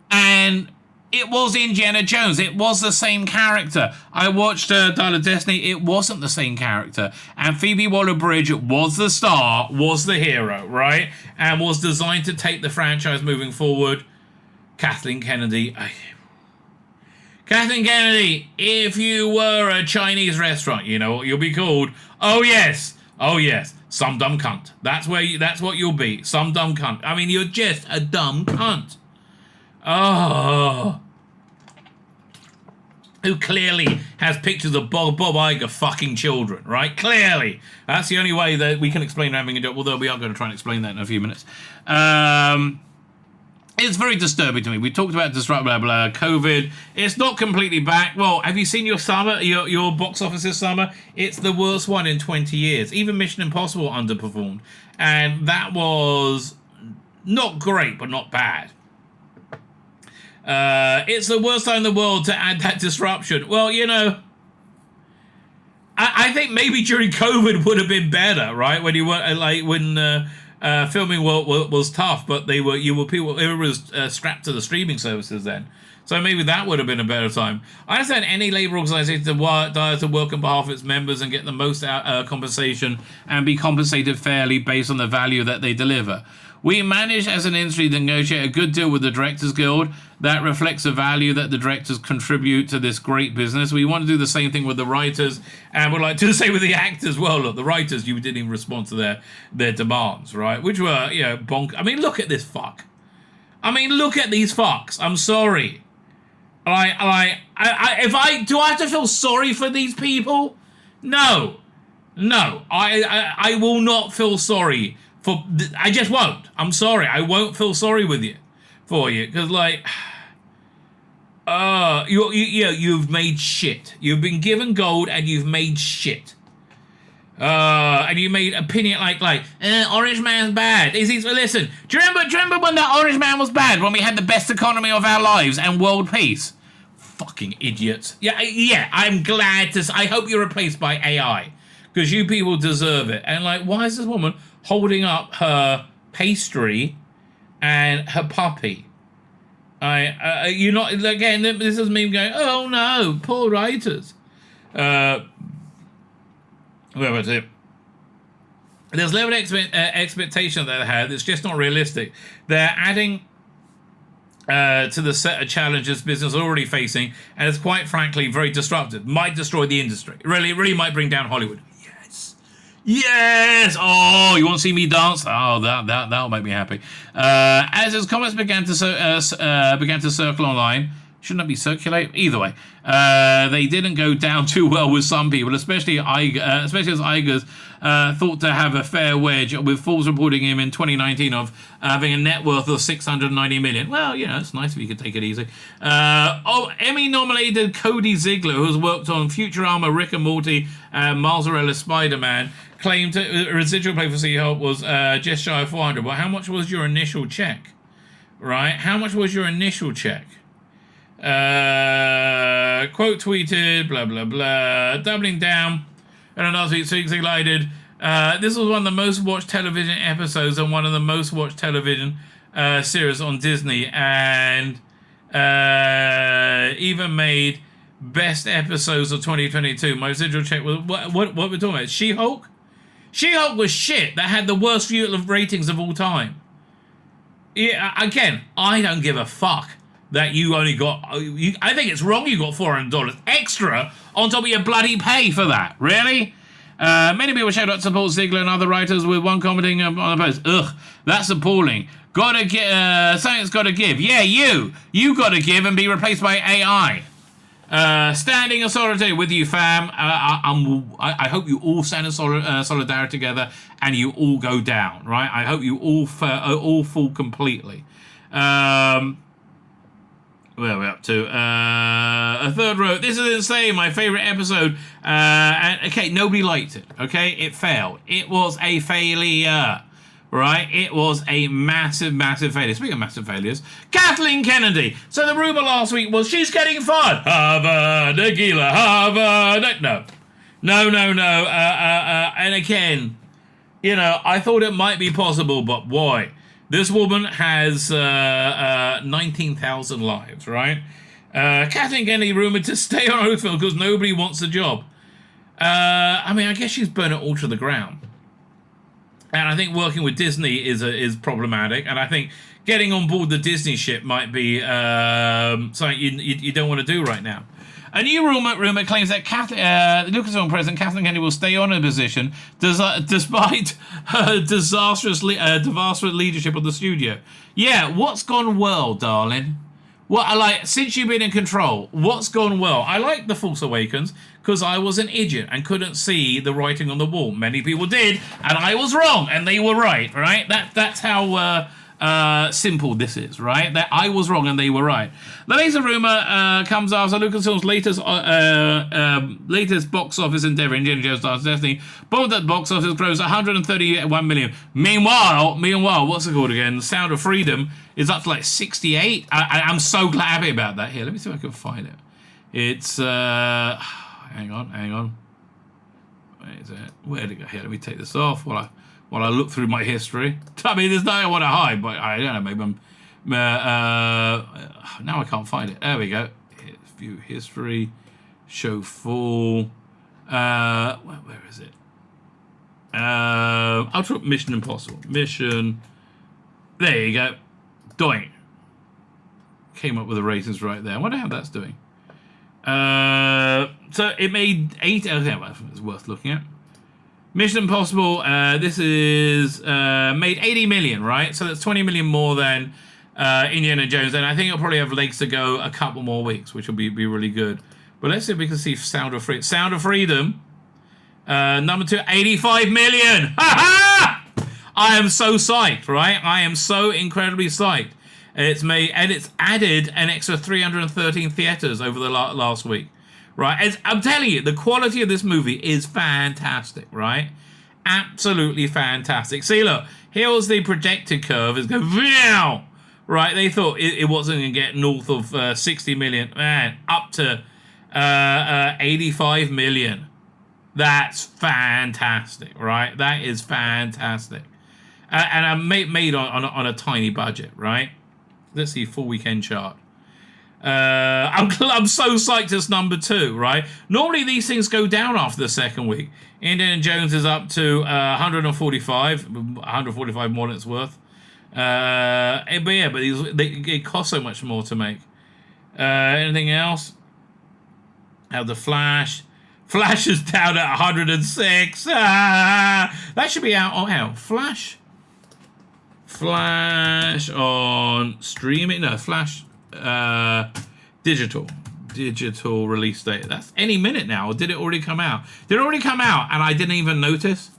and it was Indiana Jones. It was the same character. I watched Dial of Destiny. It wasn't the same character. And Phoebe Waller-Bridge was the star, was the hero, right? And was designed to take the franchise moving forward. Kathleen Kennedy. Kathleen Kennedy, if you were a Chinese restaurant, you know what you'll be called? Oh, yes. Oh, yes. Some dumb cunt. That's what you'll be. Some dumb cunt. I mean, you're just a dumb cunt. Oh. Who clearly has pictures of Bob Iger fucking children, right? Clearly. That's the only way that we can explain having a job, although we are going to try and explain that in a few minutes. It's very disturbing to me. We talked about disrupt, blah, blah, COVID. It's not completely back. Well, have you seen your summer, your box office this summer? It's the worst one in 20 years. Even Mission Impossible underperformed. And that was not great, but not bad. It's the worst time in the world to add that disruption. Well, you know, I think maybe during COVID would have been better, right? When you were like when filming was tough, but people were strapped to the streaming services then. So maybe that would have been a better time. I understand any labour organisation to work on behalf of its members and get the most compensation and be compensated fairly based on the value that they deliver. We managed as an industry to negotiate a good deal with the Directors Guild that reflects the value that the directors contribute to this great business. We want to do the same thing with the writers, and we'd like to say with the actors. Well, look, the writers, you didn't even respond to their demands, right? Which were, you know, bonk. I mean, look at this fuck. I mean, look at these fucks. I'm sorry. Do I have to feel sorry for these people? No. I will not feel sorry. I just won't. I'm sorry. I won't feel sorry for you, because like, you've made shit. You've been given gold and you've made shit. And you made opinion like Orange Man's bad. Listen, do you remember when the Orange Man was bad? When we had the best economy of our lives and world peace? Fucking idiots. Yeah. I'm glad to. I hope you're replaced by AI, because you people deserve it. And like, why is this woman holding up her pastry and her puppy? You're not, again, this is me going, oh no, poor writers. Where was it? There's a level of expectation that they have. It's just not realistic. They're adding to the set of challenges business is already facing, and it's quite frankly very disruptive. Might destroy the industry. It really might bring down Hollywood. Yes! Oh, you want to see me dance? Oh, that'll make me happy. As his comments began to circle online, shouldn't that be circulate? Either way, they didn't go down too well with some people, especially as Iger's thought to have a fair wedge, with Forbes reporting him in 2019 of having a net worth of $690 million. Well, you know, it's nice if you could take it easy. Emmy-nominated Cody Ziegler, who has worked on Futurama, Rick and Morty, and Miles Morales' Spider-Man, claimed residual pay for She-Hulk was just shy of $400. Well, how much was your initial check? Right? How much was your initial check? Quote tweeted, blah, blah, blah, doubling down. And another tweet, Ziegler did. This was one of the most watched television episodes and one of the most watched television series on Disney, and even made best episodes of 2022. My residual check was, what we're talking about? She-Hulk? She-Hulk was shit. That had the worst view of ratings of all time. Yeah, again, I don't give a fuck that you only got... I think it's wrong you got $400 extra on top of your bloody pay for that. Really? Many people showed up to support Ziegler and other writers, with one commenting on the post, ugh, that's appalling. Gotta get... something's gotta give. Yeah, you gotta give and be replaced by AI. Standing in solidarity with you, fam. I hope you all stand in solidarity together and you all go down, right? I hope you all fall completely. Where are we up to? A third row. This is insane. My favorite episode. And okay, nobody liked it. Okay, it failed. It was a failure. Right? It was a massive failure. Speaking of massive failures, Kathleen Kennedy. So the rumor last week was she's getting fired. Harvard, Nagila, Harvard. No. No, no, no. And again, I thought it might be possible, but boy, this woman has 19,000 lives, right? Kathleen Kennedy rumored to stay on Oathfield because nobody wants the job. I mean, I guess she's burned it all to the ground. And I think working with Disney is problematic. And I think getting on board the Disney ship might be something you don't want to do right now. A new rumor claims that Lucasfilm president Kathleen Kennedy will stay on her position despite her disastrous leadership of the studio. Yeah, what's gone well, darling? Since you've been in control, what's gone well? I like The Force Awakens because I was an idiot and couldn't see the writing on the wall. Many people did, and I was wrong, and they were right, right? That's how simple this is, right? That I was wrong and they were right. The latest rumor comes after Lucasfilm's latest box office endeavor, Indiana Jones Stars Destiny, both at box office grossed 131 million. Meanwhile, what's it called again? Sound of Freedom is up to like 68. I'm so happy about that. Here, let me see if I can find it. It's hang on. Where is it? Where did it go? Here, let me take this off while I look through my history. I mean, there's nothing I want to hide, but I don't know, maybe I'm... now I can't find it. There we go. View history. Show full. Where is it? Ultra Mission Impossible. Mission... There you go. Doink. Came up with the ratings right there. I wonder how that's doing. So it made 8... Okay, well, it's worth looking at. Mission Impossible, this is made 80 million, right? So that's 20 million more than Indiana Jones. And I think it'll probably have legs to go a couple more weeks, which will be really good. But let's see if we can see Sound of Freedom. Sound of Freedom, number 2, 85 million. Ha ha! I am so psyched, right? I am so incredibly psyched. It's made, and it's added an extra 313 theaters over the last week. Right, I'm telling you, the quality of this movie is fantastic, right? Absolutely fantastic. See, look, here's the projected curve. It's going, wow, right? They thought it wasn't going to get north of 60 million. Man, up to 85 million. That's fantastic, right? That is fantastic. And made on a tiny budget, right? Let's see, full weekend chart. I'm so psyched it's number 2, right? Normally these things go down after the second week. Indiana Jones is up to 145 more than it's worth. But it costs so much more to make. Anything else? The Flash. Flash is down at 106. That should be out. Oh, hell. Flash on streaming. No, Flash. Digital release date. That's any minute now. Or did it already come out? Did it already come out and I didn't even notice?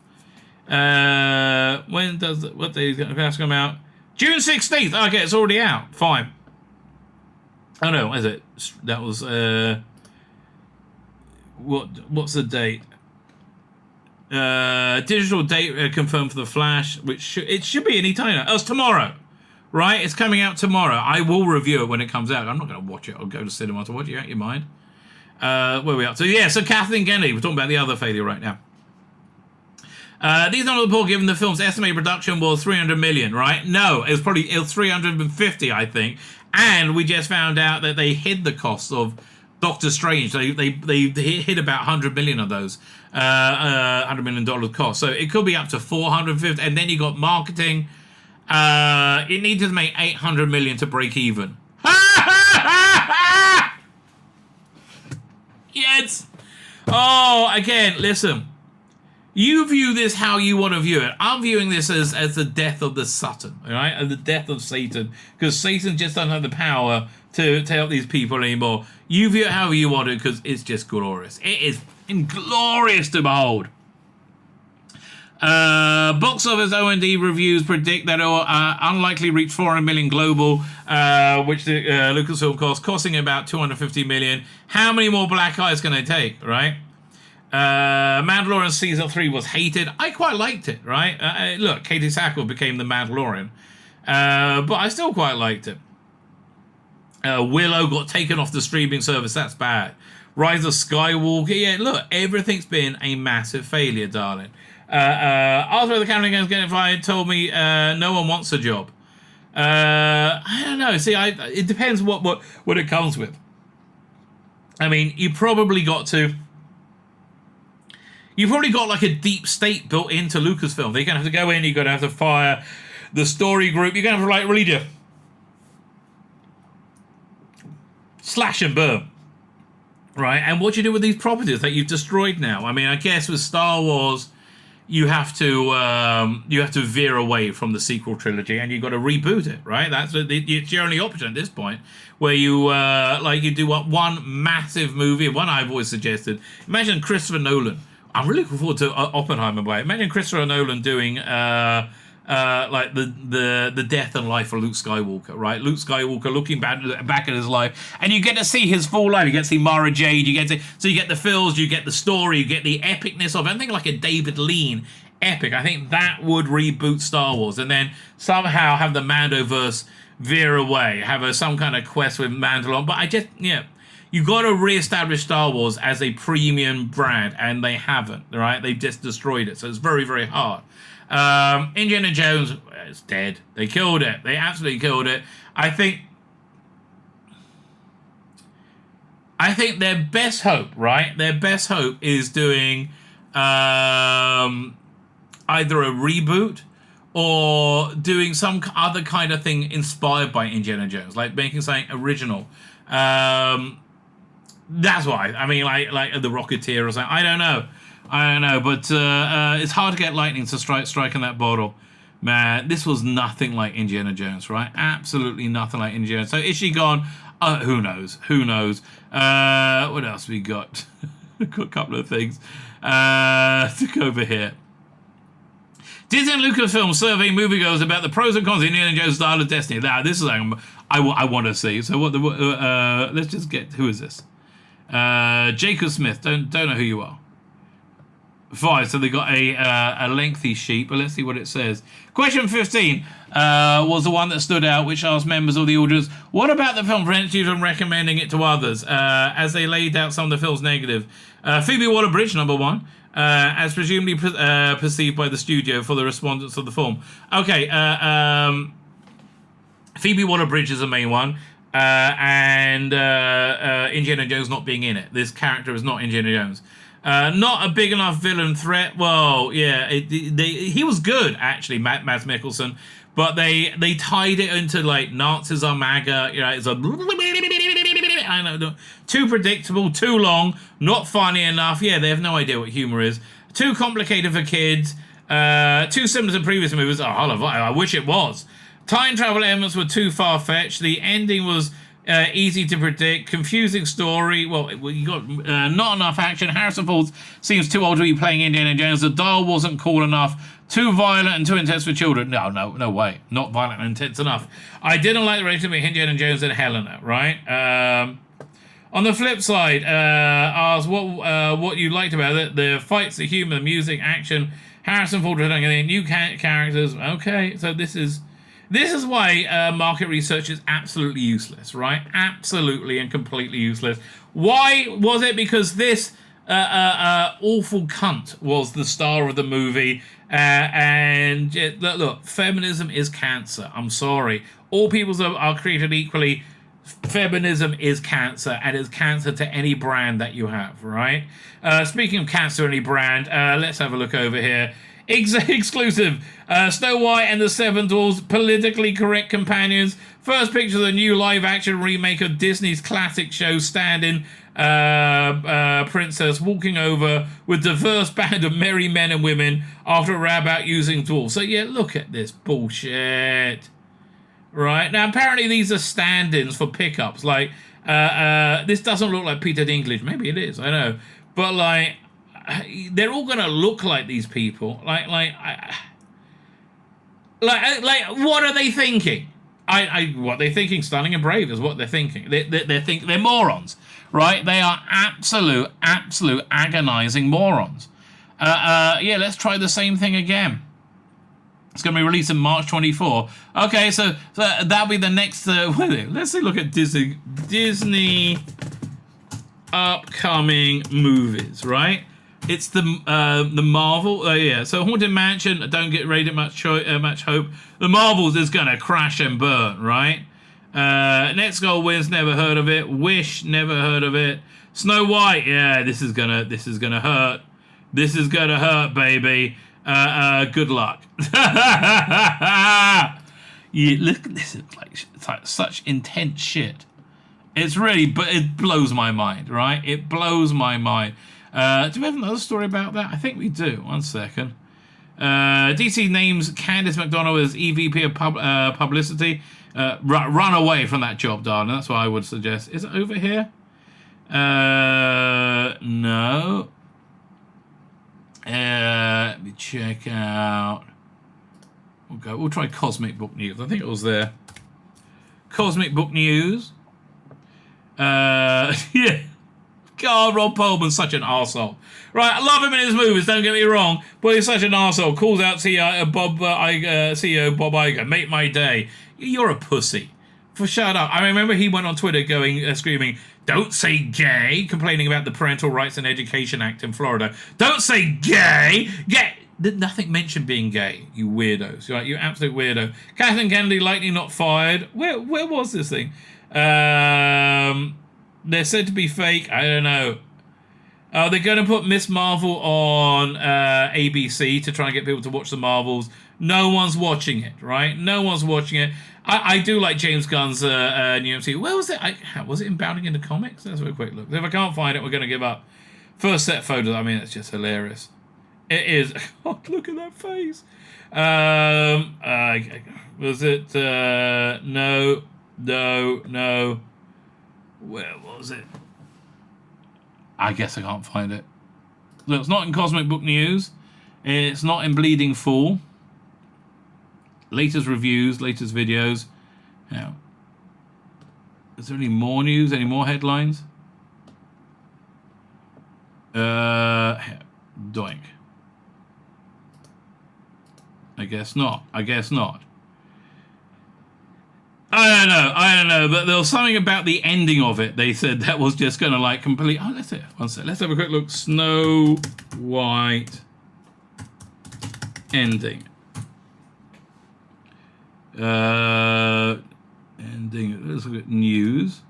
When does what day is it come out? June 16th. Okay, it's already out. Fine. Oh no, is it? That was what's the date? Digital date confirmed for the Flash, which it should be any time now. Oh, it's tomorrow. Right, it's coming out tomorrow. I will review it when it comes out. I'm not going to watch it. I'll go to cinema to watch it. Out your mind. Where are we up to? Yeah, so Kathleen Kennedy. We're talking about the other failure right now. These numbers are poor given the film's estimated production was 300 million, right? No, it was 350, I think. And we just found out that they hid the cost of Doctor Strange. They hid about 100 million of those. $100 million cost. So it could be up to 450. And then you got marketing. It needed to make 800 million to break even. Yes. Oh, again, listen. You view this how you want to view it. I'm viewing this as the death of the Satan, all right? And the death of Satan. Because Satan just doesn't have the power to help these people anymore. You view it however you want it because it's just glorious. It is glorious to behold. Box office O&D reviews predict that it will unlikely reach 400 million global, which the Lucasfilm costing about 250 million. How many more black eyes can they take, right? Mandalorian Season 3 was hated. I quite liked it, right? Look, Katie Sackler became the Mandalorian. But I still quite liked it. Willow got taken off the streaming service. That's bad. Rise of Skywalker. Yeah, look, everything's been a massive failure, darling. After the Kathleen game's getting fired, told me no one wants a job. I don't know. See, it depends what it comes with. I mean, you probably got like a deep state built into Lucasfilm. They're gonna have to go in. You're gonna have to fire the story group. You're gonna have to like really just slash and burn, right? And what do you do with these properties that you've destroyed now? I mean, I guess with Star Wars, you have to veer away from the sequel trilogy, and you've got to reboot it, right? It's your only option at this point, where you you do one massive movie. One I've always suggested. Imagine Christopher Nolan. I'm really looking forward to Oppenheimer. By imagine Christopher Nolan doing like the death and life of Luke Skywalker, right? Luke Skywalker looking back at his life, and you get to see his full life. You get to see Mara Jade. You get the fills, you get the story, you get the epicness of it. I think like a David Lean epic. I think that would reboot Star Wars, and then somehow have the Mandoverse veer away, have some kind of quest with Mandalore. But you got to re-establish Star Wars as a premium brand, and they haven't, right? They've just destroyed it, so it's very, very hard. Indiana Jones is dead. They killed it. They absolutely killed it. I think their best hope, right? Their best hope is doing either a reboot or doing some other kind of thing inspired by Indiana Jones, like making something original. That's why. I mean, like the Rocketeer or something. I don't know, but it's hard to get lightning to strike in that bottle. Man, this was nothing like Indiana Jones, right? Absolutely nothing like Indiana Jones. So is she gone? Who knows? What else we got? Got a couple of things to go over here. Disney and Lucasfilm surveying moviegoers about the pros and cons of Indiana Jones' style of Destiny. Now, this is I want to see. So let's just get, who is this? Jacob Smith. Don't know who you are. 5. So they got a lengthy sheet, but let's see what it says. Question 15 was the one that stood out, which asked members of the audience, what about the film prevents you from recommending it to others? As they laid out some of the film's negative. Phoebe Waller-Bridge, number 1, as presumably perceived by the studio for the respondents of the film. Okay, Phoebe Waller-Bridge is the main one. And Indiana Jones not being in it. This character is not Indiana Jones. Not a big enough villain threat. Well, yeah, he was good actually, Mads Mikkelsen, but they tied it into like Nazis are MAGA. You know, it's I know, too predictable, too long, not funny enough. Yeah, they have no idea what humor is. Too complicated for kids. Too similar to previous movies. Oh, I wish it was. Time travel elements were too far-fetched. The ending was easy to predict. Confusing story. Well, you got not enough action. Harrison Ford seems too old to be playing Indiana Jones. The dial wasn't cool enough. Too violent and too intense for children. No way. Not violent and intense enough. I didn't like the relationship between Indiana Jones and Helena, right? On the flip side, asked what you liked about it. The fights, the humor, the music, action. Harrison Ford returning any new characters. Okay, so this is why market research is absolutely useless, right? Absolutely and completely useless. Why was it? Because this awful cunt was the star of the movie. And look, feminism is cancer. I'm sorry. All peoples are created equally. Feminism is cancer, and it's cancer to any brand that you have, right? Speaking of cancer, any brand, let's have a look over here. Exclusive. Snow White and the Seven Dwarfs, politically correct companions. First picture of the new live-action remake of Disney's classic show, Stand-In Princess, walking over with diverse band of merry men and women after a row about using dwarfs. So yeah, look at this bullshit. Right, now apparently these are stand-ins for pickups. Like, this doesn't look like Peter Dinklage. Maybe it is, I know. But like, they're all gonna look like these people. Like, what are they thinking? What they're thinking, stunning and brave, is what they're thinking. They're morons, right? They are absolute agonizing morons. Yeah, let's try the same thing again. It's going to be released in March 24. Okay, so that'll be the next. Let's see. Look at Disney upcoming movies, right? It's the Marvel. Yeah. So Haunted Mansion. Don't get rated much hope. The Marvels is gonna crash and burn, right? Next Goal Wins. Never heard of it. Wish. Never heard of it. Snow White. Yeah. This is gonna hurt. This is gonna hurt, baby. Good luck. Yeah, look at this. It's like such intense shit. It's really, but it blows my mind, right? It blows my mind. Do we have another story about that? I think we do. 1 second. DC names Candice McDonald as EVP of publicity. Run away from that job, darling. That's what I would suggest. Is it over here? No. Let me check out. We'll try Cosmic Book News. I think it was there. Cosmic Book News. Yeah. God, Rob Perlman's such an arsehole. Right, I love him in his movies, don't get me wrong, but he's such an arsehole. Calls out CEO Bob Iger. Make my day. You're a pussy. Shut up. I remember he went on Twitter going, screaming, "Don't say gay," complaining about the Parental Rights and Education Act in Florida. Don't say gay. Nothing mentioned being gay, you weirdos. Right, you absolute weirdo. Kathleen Kennedy likely not fired. Where was this thing? They're said to be fake. I don't know. They're going to put Miss Marvel on ABC to try and get people to watch the Marvels. No one's watching it, right? No one's watching it. I do like James Gunn's new MCU. Where was it? Was it in Bounding into Comics? Let's have a quick look. If I can't find it, we're going to give up. First set photos. I mean, it's just hilarious. It is. Oh, look at that face. Was it? No. Where was it? I guess I can't find it. Look, it's not in Cosmic Book News. It's not in Bleeding Fool. Latest reviews, latest videos. Now, is there any more news? Any more headlines? Doink. I guess not. I don't know, but there was something about the ending of it. They said that was just going to like complete. Oh, let's see. One sec. Let's have a quick look. Snow White ending. Ending. Let's look at news.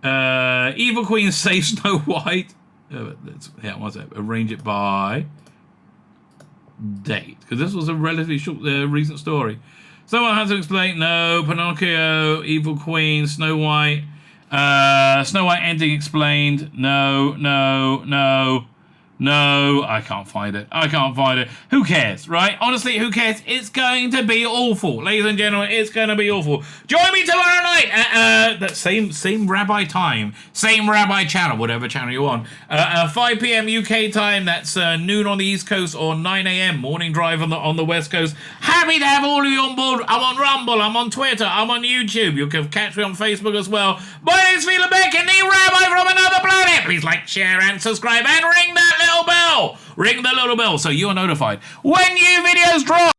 Evil Queen saves Snow White. One sec. Arrange it by date, because this was a relatively short, recent story. Someone has to explain. No. Pinocchio, Evil Queen, Snow White. Snow White ending explained. No. I can't find it. Who cares, right? Honestly, who cares? It's going to be awful. Ladies and gentlemen, it's going to be awful. Join me tomorrow night at that same Rabbi time, same Rabbi channel, whatever channel you're on. 5 p.m. UK time. That's noon on the East Coast or 9 a.m. morning drive on the West Coast. Happy to have all of you on board. I'm on Rumble. I'm on Twitter. I'm on YouTube. You can catch me on Facebook as well. My name's Tzvi Lebetkin, the Rabbi from another planet. Please like, share, and subscribe, and ring that little bell. Ring the little bell so you are notified when new videos drop.